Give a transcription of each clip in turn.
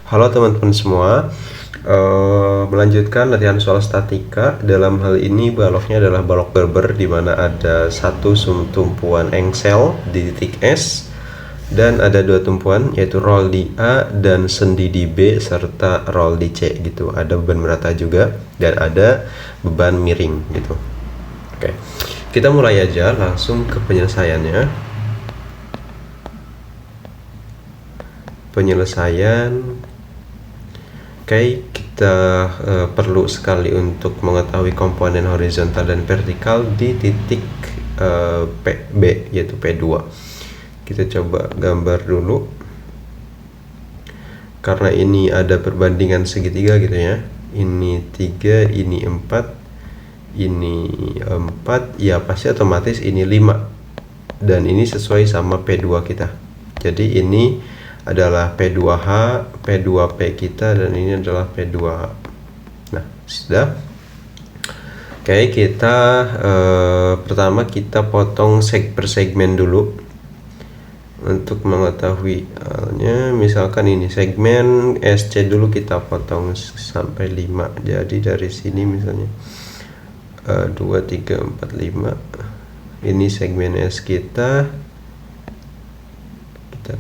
Halo teman-teman semua, melanjutkan latihan soal statika. Dalam hal ini baloknya adalah balok Berber, di mana ada satu tumpuan engsel di titik S dan ada dua tumpuan, yaitu roll di A dan sendi di B serta roll di C gitu. Ada beban merata juga dan ada beban miring gitu. Oke, kita mulai aja langsung ke penyelesaiannya. Oke, kita perlu sekali untuk mengetahui komponen horizontal dan vertikal di titik PB, yaitu P2. Kita coba gambar dulu, karena ini ada perbandingan segitiga gitu ya. Ini 3, ini 4, ini 4, ya pasti otomatis ini 5, dan ini sesuai sama P2 kita. Jadi ini adalah P2H, P2P kita, dan ini adalah P2H. Nah, sudah. Oke, kita pertama kita potong per segmen dulu untuk mengetahui halnya. Misalkan ini segmen SC dulu kita potong sampai 5. Jadi dari sini misalnya 2, 3, 4, 5. Ini segmen S kita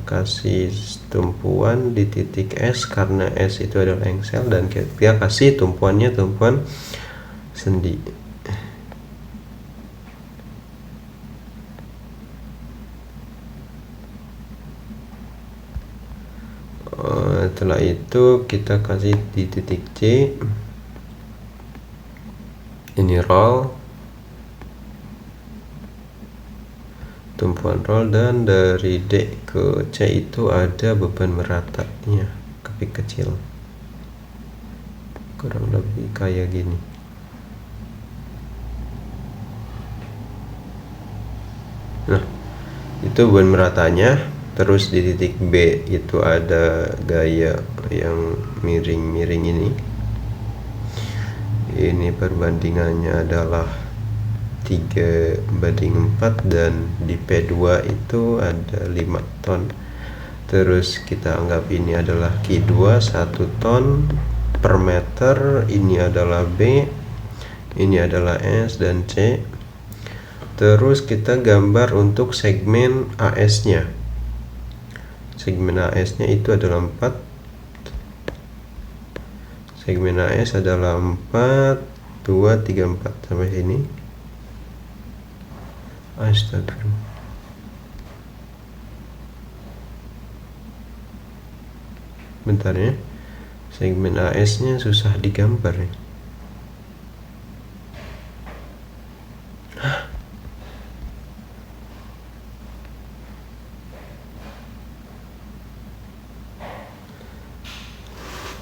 kasih tumpuan di titik S, karena S itu adalah engsel, dan kita kasih tumpuannya tumpuan sendi. Setelah itu kita kasih di titik C, ini roll, tumpuan roll, dan dari D ke C itu ada beban meratanya, tapi kecil, kurang lebih kayak gini. Nah, itu beban meratanya. Terus di titik B itu ada gaya yang miring-miring ini. Ini perbandingannya adalah 3:4, dan di P2 itu ada 5 ton. Terus kita anggap ini adalah Q2 1 ton per meter. Ini adalah B, ini adalah S dan C. Terus kita gambar untuk segmen AS nya. Segmen AS nya itu adalah 4. Segmen AS adalah 4, 2, 3, 4 sampai sini. Astagfirullah. Bentar ya, segmen AS nya susah digambar ya.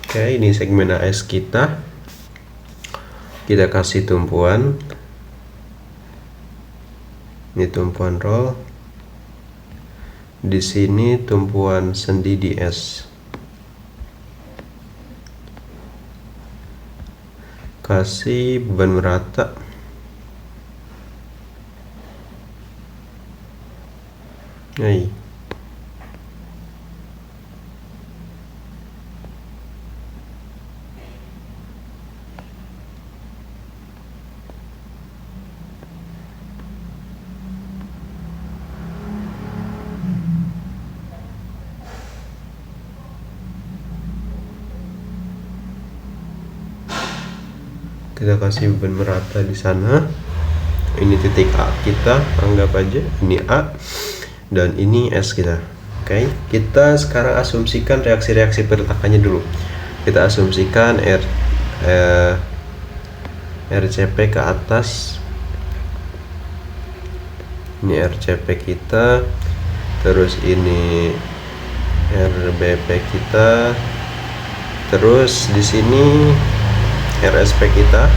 Oke, ini segmen AS kita. Kita kasih tumpuan. Ini tumpuan roll. Di sini tumpuan sendi di S. Kasih beban merata. Nah, kita kasih beban merata di sana. Ini titik A kita, anggap aja ini A, dan ini S kita. Oke, kita sekarang asumsikan reaksi-reaksi pergerakannya dulu. Kita asumsikan RCP ke atas. Ini RCP kita, terus ini RBP kita, terus di sini RSP kita,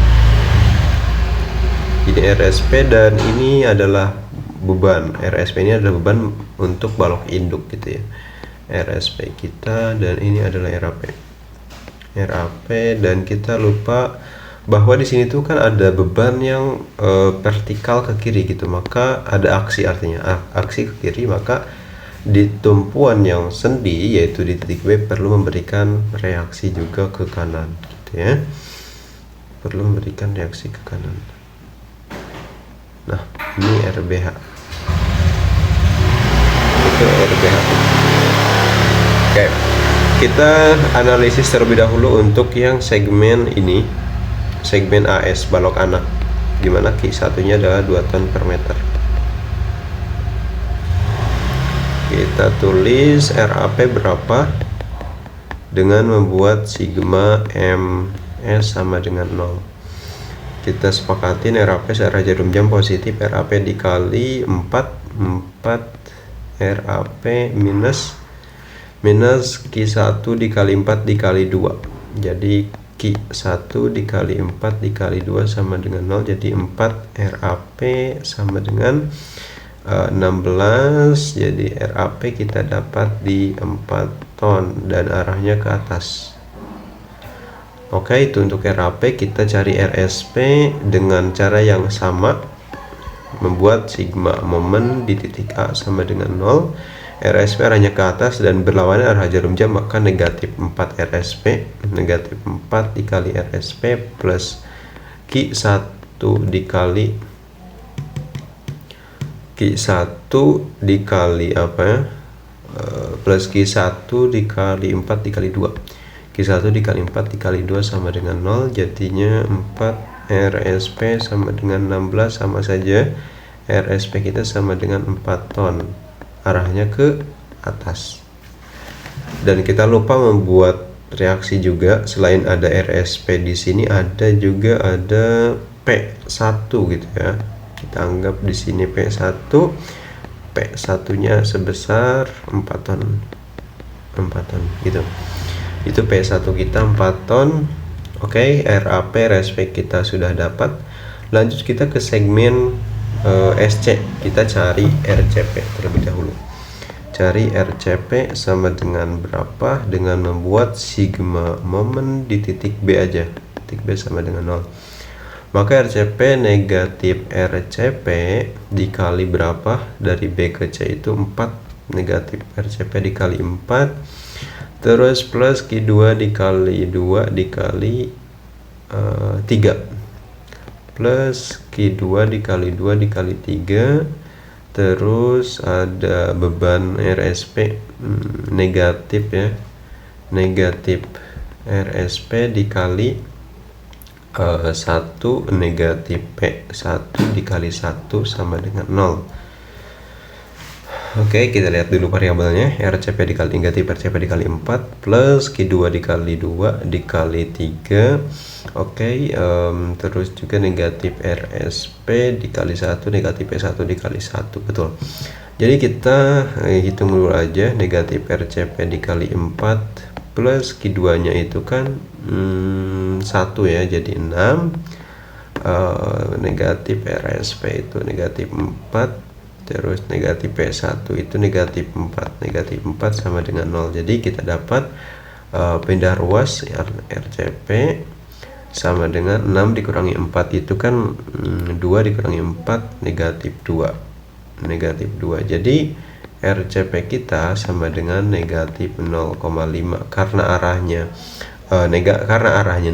ini RSP, dan ini adalah beban. RSP ini adalah beban untuk balok induk gitu ya. RSP kita, dan ini adalah RAP, dan kita lupa bahwa di sini tuh kan ada beban yang vertikal ke kiri gitu, maka ada aksi, artinya aksi ke kiri, maka Di tumpuan yang sendi yaitu di titik B perlu memberikan reaksi juga ke kanan gitu ya, perlu memberikan reaksi ke kanan. Nah ini RBH, itu RBH. Oke, kita analisis terlebih dahulu untuk yang segmen ini, segmen AS balok anak, dimana Q1 nya adalah 2 ton per meter. Kita tulis RAP berapa dengan membuat sigma MS sama dengan 0. Kita sepakatin RAP searah jarum jam positif, RAP dikali 4 RAP minus Q1 dikali 4 dikali 2. Jadi Q1 dikali 4 dikali 2 sama dengan 0. Jadi 4 RAP sama dengan 16. Jadi RAP kita dapat di 4 ton dan arahnya ke atas. Oke, itu untuk RAP. Kita cari RSP dengan cara yang sama, membuat sigma momen di titik A sama dengan 0. RSP arahnya ke atas dan berlawanan arah jarum jam, maka negatif 4 RSP, negatif 4 dikali RSP plus Q1 dikali apa ya, plus Q1 dikali 4 dikali 2. Q1 dikali 4 dikali 2 sama dengan 0, jadinya 4 RSP sama dengan 16, sama saja RSP kita sama dengan 4 ton, arahnya ke atas. Dan kita lupa membuat reaksi juga, selain ada RSP di sini ada juga ada P1 gitu ya. Kita anggap di sini P1 nya sebesar 4 ton gitu. Itu P1 kita 4 ton. Oke, RAP RSP kita sudah dapat. Lanjut kita ke segmen SC. Kita cari RCP terlebih dahulu. Cari RCP sama dengan berapa dengan membuat sigma momen di titik B aja. Titik B sama dengan 0. Maka RCP negatif RCP dikali berapa, dari B ke C itu 4, negatif RCP dikali 4, terus plus Q2 dikali 2 dikali 3, plus Q2 dikali 2 dikali 3, terus ada beban RSP negatif ya, negatif RSP dikali 1 negatif P1 dikali 1 sama dengan 0. Oke, kita lihat dulu variabelnya. RCP dikali negatif RCP dikali 4 plus Q2 dikali 2 dikali 3. Oke, terus juga negatif RSP dikali 1 negatif P1 dikali 1. Betul. Jadi kita hitung dulu aja, negatif RCP dikali 4 plus Q2 nya itu kan 1 ya, jadi 6. Negatif RSP itu negatif 4, terus negatif P1 itu negatif 4, negatif 4 sama dengan 0. Jadi kita dapat pindah ruas RCP sama dengan 6 dikurangi 4 itu kan 2 dikurangi 4 negatif 2, negatif 2. Jadi RCP kita sama dengan negatif 0,5 karena arahnya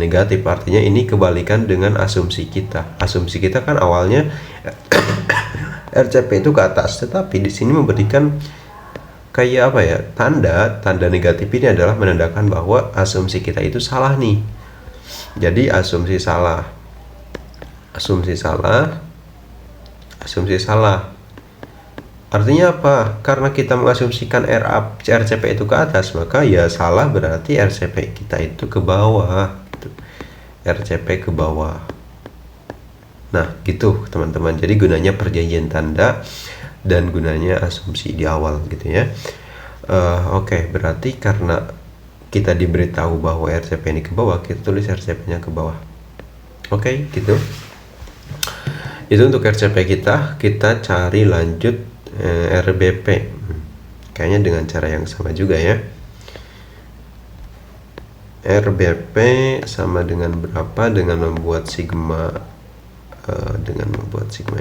negatif, artinya ini kebalikan dengan asumsi kita. Asumsi kita kan awalnya RCP itu ke atas, tetapi di sini memberikan kayak apa ya, tanda negatif ini adalah menandakan bahwa asumsi kita itu salah nih. Jadi asumsi salah. Artinya apa? Karena kita mengasumsikan RCP itu ke atas, maka ya salah, berarti RCP kita itu ke bawah gitu. RCP ke bawah. Nah gitu teman-teman, jadi gunanya perjanjian tanda dan gunanya asumsi di awal gitu ya. Oke, berarti karena kita diberitahu bahwa RCP ini ke bawah, kita tulis RCP nya ke bawah. Oke, gitu. Itu untuk RCP kita cari lanjut RBP, kayaknya dengan cara yang sama juga ya. RBP sama dengan berapa, dengan membuat sigma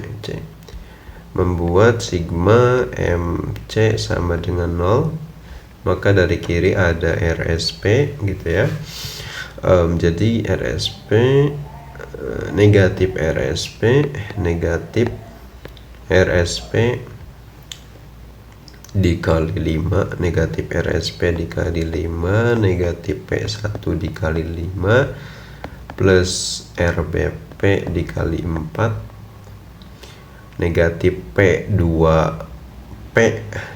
MC. membuat sigma MC sama dengan 0, maka dari kiri ada RSP gitu ya. Jadi RSP negatif RSP negatif RSP dikali 5 negatif RSP dikali 5 negatif P1 dikali 5 plus RBP dikali 4 negatif P2P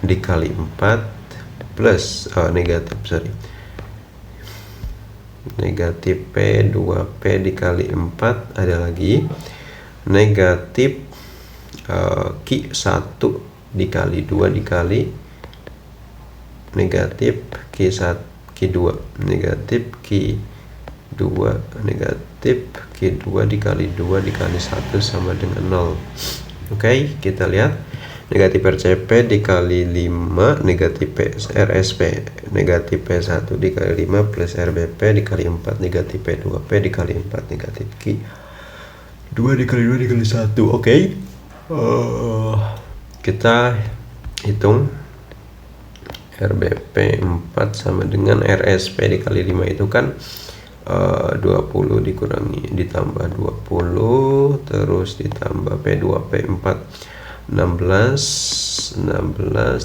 dikali 4 plus negatif P2P dikali 4 ada lagi negatif Q1 dikali 2 dikali negatif Q2 negatif Q2 negatif Q2 dikali 2 dikali 1 sama dengan 0. Oke, kita lihat negatif RCP dikali 5 negatif RSP negatif P1 dikali 5 plus RBP dikali 4 negatif P2P dikali 4 negatif Q2 dikali 2 dikali 1. Oke. Kita hitung RBP 4 sama dengan RSP dikali 5 itu kan 20 dikurangi ditambah 20 terus ditambah P2P 4 16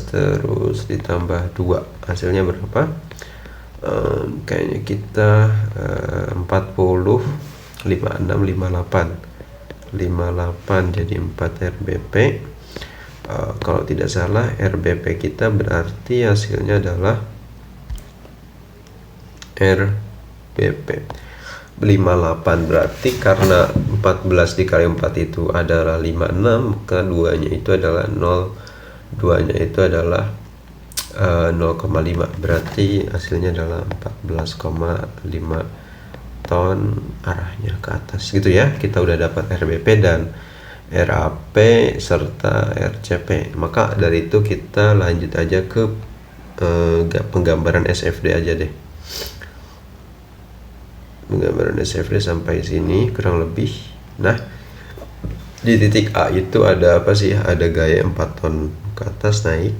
terus ditambah 2 hasilnya berapa? Kayaknya kita 40 56 58 jadi 4 RBP. Kalau tidak salah RBP kita berarti hasilnya adalah RBP 58, berarti karena 14 dikali 4 itu adalah 56, maka 2 nya itu adalah 0, 2 nya itu adalah 0,5, berarti hasilnya adalah 14,5 ton arahnya ke atas gitu ya. Kita udah dapat RBP dan RAP serta RCP. Maka dari itu kita lanjut aja ke penggambaran SFD aja deh. Penggambaran SFD sampai sini kurang lebih. Nah, di titik A itu ada apa sih? Ada gaya 4 ton ke atas naik.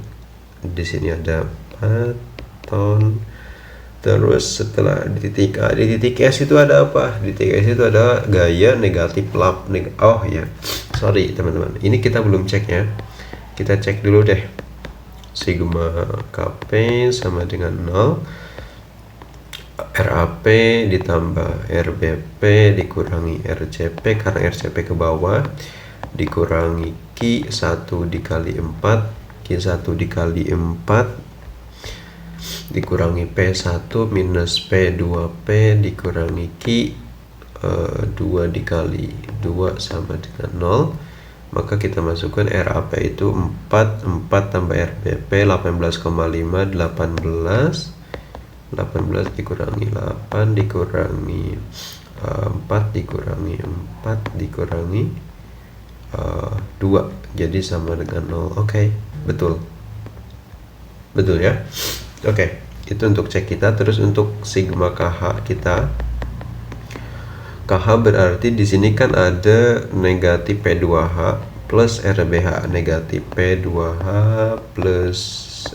Di sini ada 4 ton. Terus setelah di titik A, di titik S itu ada apa? Di titik S itu ada gaya negatif lap. Oh ya, sorry teman-teman, ini kita belum cek ya. Kita cek dulu deh. Sigma KP sama dengan 0, RAP ditambah RBP dikurangi RCP karena RCP ke bawah, dikurangi Q1 dikali 4, Q1 dikali 4 dikurangi P1 minus P2P dikurangi Q2 dikali 2 sama dengan 0. Maka kita masukkan RAP itu 4 tambah RBP 18,5 18 dikurangi 8 dikurangi 4 dikurangi 4 dikurangi 2 jadi sama dengan 0. Oke, betul ya. Oke, itu untuk cek kita. Terus untuk sigma KH kita, KH berarti di sini kan ada negatif P2H plus RBH, negatif P2H plus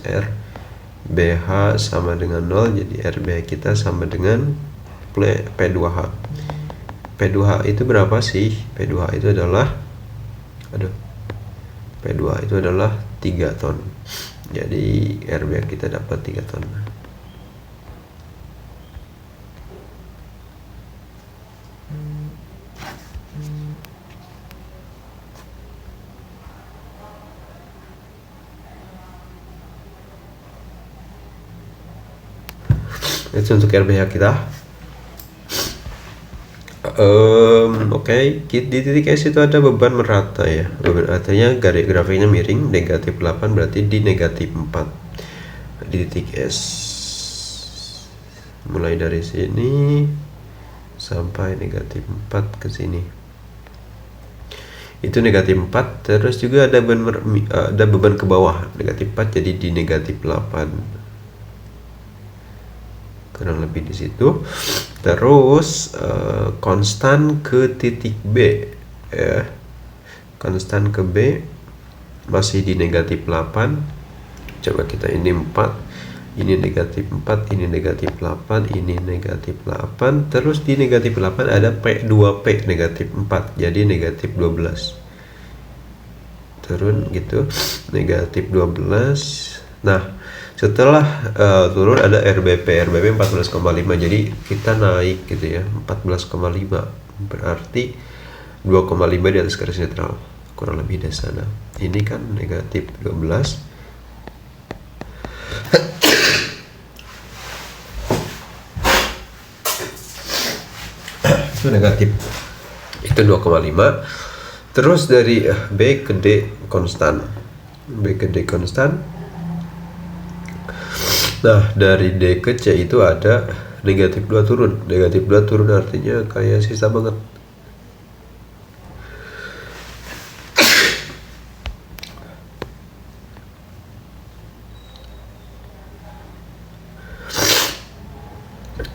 RBH sama dengan 0, jadi RBH kita sama dengan P2H. P2H itu berapa sih? P2H itu adalah P2H itu adalah 3 ton. Jadi RBH kita dapat 3 ton. Itu untuk RBH kita. Oke, di titik S itu ada beban merata ya. Beban artinya garis grafiknya miring, negatif 8 berarti di negatif 4 di titik S. Mulai dari sini sampai negatif 4 ke sini. Itu negatif 4, terus juga ada beban ke bawah, negatif 4 jadi di negatif 8. Kurang lebih di situ. Terus konstan ke titik B ya, konstan ke B masih di negatif 8. Coba kita ini 4, ini negatif 4, ini negatif 8, ini negatif 8, terus di negatif 8 ada P2P negatif 4, jadi negatif 12. Turun gitu, negatif 12. Nah, setelah turun ada RBP 14,5, jadi kita naik gitu ya, 14,5, berarti 2,5 di atas garis netral, kurang lebih dari sana. Ini kan negatif 12. Itu negatif, itu 2,5. terus dari B ke D konstan, B ke D konstan. Nah, dari D ke C itu ada negatif 2 turun. Negatif 2 turun artinya kayak sisa banget.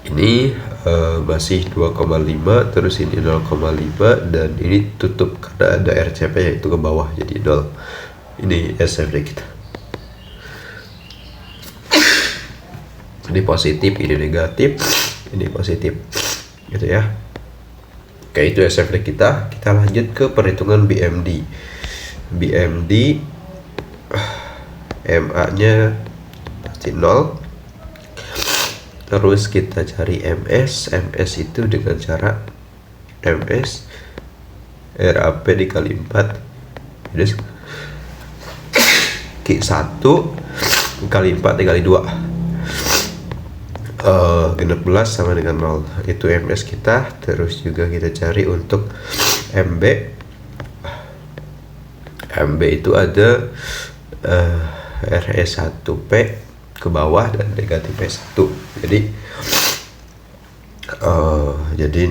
Ini masih 2,5, terus ini 0,5, dan ini tutup karena ada RCP yaitu ke bawah, jadi 0. Ini SFD kita. Ini positif, ini negatif, ini positif, gitu ya. Oke, itu SFD kita. Kita lanjut ke perhitungan BMD. BMD MA-nya pasti 0. Terus kita cari MS. MS itu dengan cara MS RAP dikali 4, jadi Q1 kali 4 dikali 2, 16 sama dengan 0. Itu MS kita. Terus juga kita cari untuk MB. MB itu ada RE1P ke bawah dan negatif P1. Jadi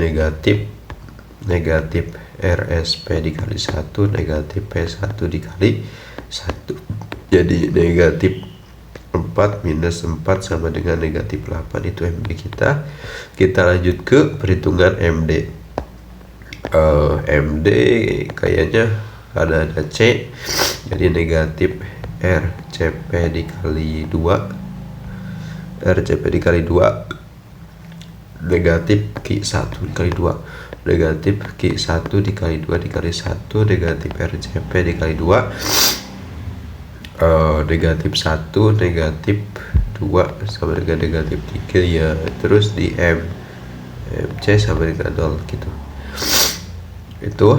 negatif RSP dikali 1, negatif P1 dikali 1. Jadi negatif 4 minus 4 sama dengan negatif 8. Itu MD kita. Kita lanjut ke perhitungan MD. MD kayaknya ada C, jadi negatif RCP dikali 2, RCP dikali 2, negatif Q1 dikali 2, negatif Q1 dikali 2 dikali 1, negatif RCP dikali 2, negatif 1, negatif 2 sama dengan negatif 3 ya. Terus di MC sama dengan 0 gitu. Itu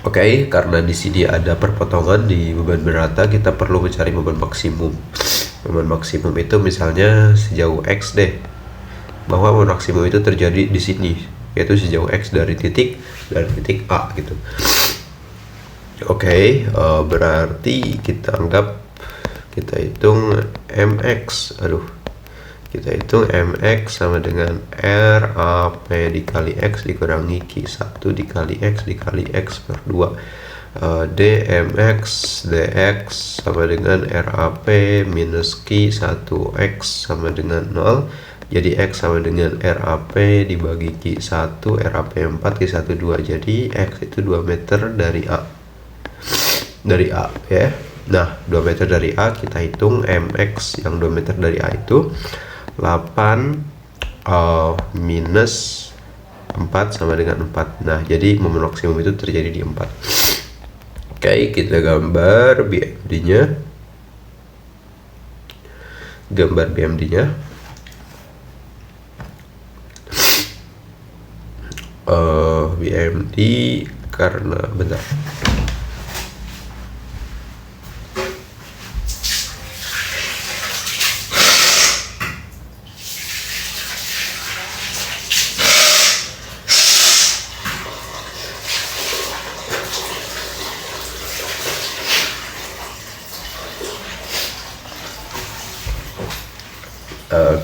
oke, karena di sini ada perpotongan di beban berata, kita perlu mencari beban maksimum. Beban maksimum itu misalnya sejauh X deh, bahwa beban maksimum itu terjadi di sini, yaitu sejauh X dari titik A gitu. Oke, berarti kita anggap, kita hitung MX. Kita hitung MX sama dengan RAP dikali X dikurangi Q1 dikali X dikali X per 2. DMX DX sama dengan RAP minus Q1X sama dengan 0. Jadi X sama dengan RAP dibagi Q1, RAP 4, Q1 2. Jadi X itu 2 meter dari A. Dari A ya. Nah, 2 meter dari A, kita hitung MX yang 2 meter dari A itu 8 minus 4 sama dengan 4. Nah, jadi momen maksimum itu terjadi di 4. Oke, kita gambar BMD-nya. Gambar BMD-nya. BMD karena bentar.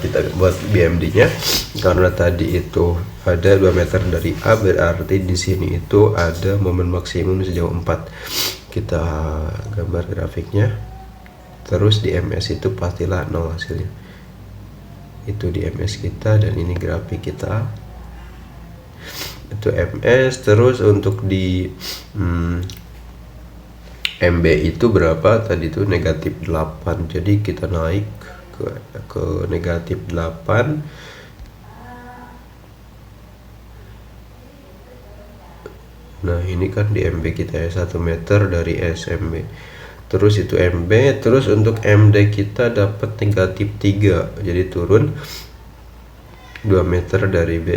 Kita buat BMD-nya. Karena tadi itu ada 2 meter dari A, berarti di sini itu ada momen maksimum sejauh 4. Kita gambar grafiknya. Terus di MS itu pastilah 0 hasilnya. Itu di MS kita, dan ini grafik kita. Itu MS. Terus untuk di MB itu berapa tadi tuh negatif 8, jadi kita naik ke negatif 8. Nah ini kan di MB kita ya, 1 meter dari SMB, terus itu MB, terus untuk MD kita dapat negatif 3, jadi turun 2 meter dari B.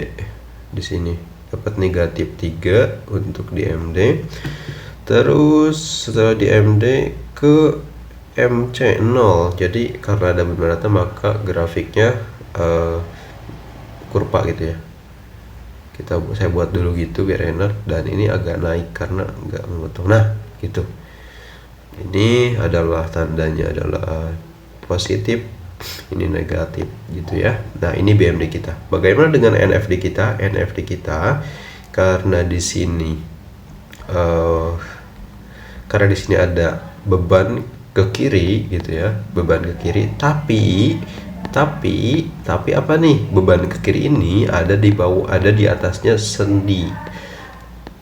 Di sini dapat negatif 3 untuk di MD. Terus setelah di MD ke MC 0, jadi karena ada beban rata maka grafiknya kurva gitu ya. Saya buat dulu gitu biar enak, dan ini agak naik karena nggak memotong. Nah gitu, ini adalah tandanya adalah positif, ini negatif gitu ya. Nah ini BMD kita. Bagaimana dengan NFD kita? NFD kita karena di sini ada beban ke kiri gitu ya, beban ke kiri, tapi apa nih, beban ke kiri ini ada di bawah, ada di atasnya sendi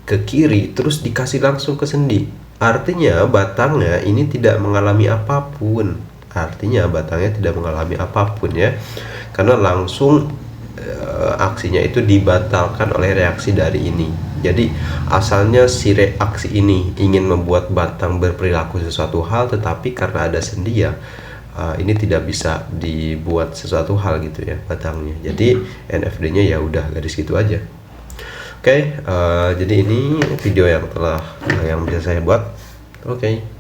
ke kiri, terus dikasih langsung ke sendi, artinya batangnya ini tidak mengalami apapun, ya, karena langsung aksinya itu dibatalkan oleh reaksi dari ini. Jadi asalnya si reaksi ini ingin membuat batang berperilaku sesuatu hal, tetapi karena ada sendi ya, ini tidak bisa dibuat sesuatu hal gitu ya batangnya. Jadi NFD-nya ya udah garis gitu aja. Oke, jadi ini video yang bisa saya buat. Oke.